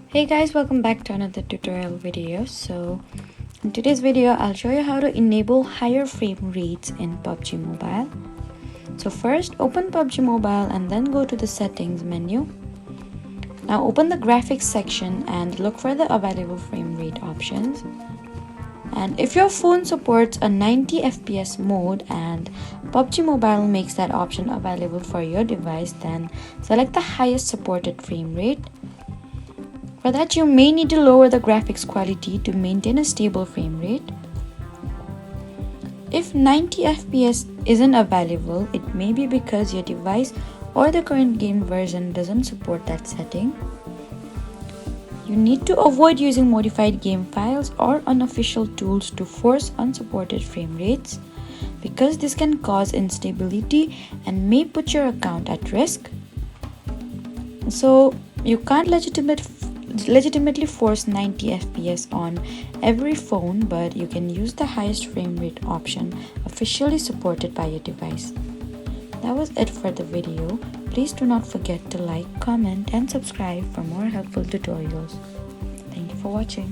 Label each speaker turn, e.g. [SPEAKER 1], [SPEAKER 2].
[SPEAKER 1] Hey guys, welcome back to another tutorial video. So in today's video I'll show you how to enable higher frame rates in PUBG Mobile. So first open PUBG Mobile and then go to the settings menu. Now open the graphics section and look for the available frame rate options. And if your phone supports a 90 FPS mode and PUBG Mobile makes that option available for your device, then select the highest supported frame rate. For that, you may need to lower the graphics quality to maintain a stable frame rate. If 90 FPS isn't available, it may be because your device or the current game version doesn't support that setting. You need to avoid using modified game files or unofficial tools to force unsupported frame rates, because this can cause instability and may put your account at risk. So you can't legitimately force 90 FPS on every phone, but you can use the highest frame rate option officially supported by your device. That was it for the video. Please do not forget to like, comment and subscribe for more helpful tutorials. Thank you for watching.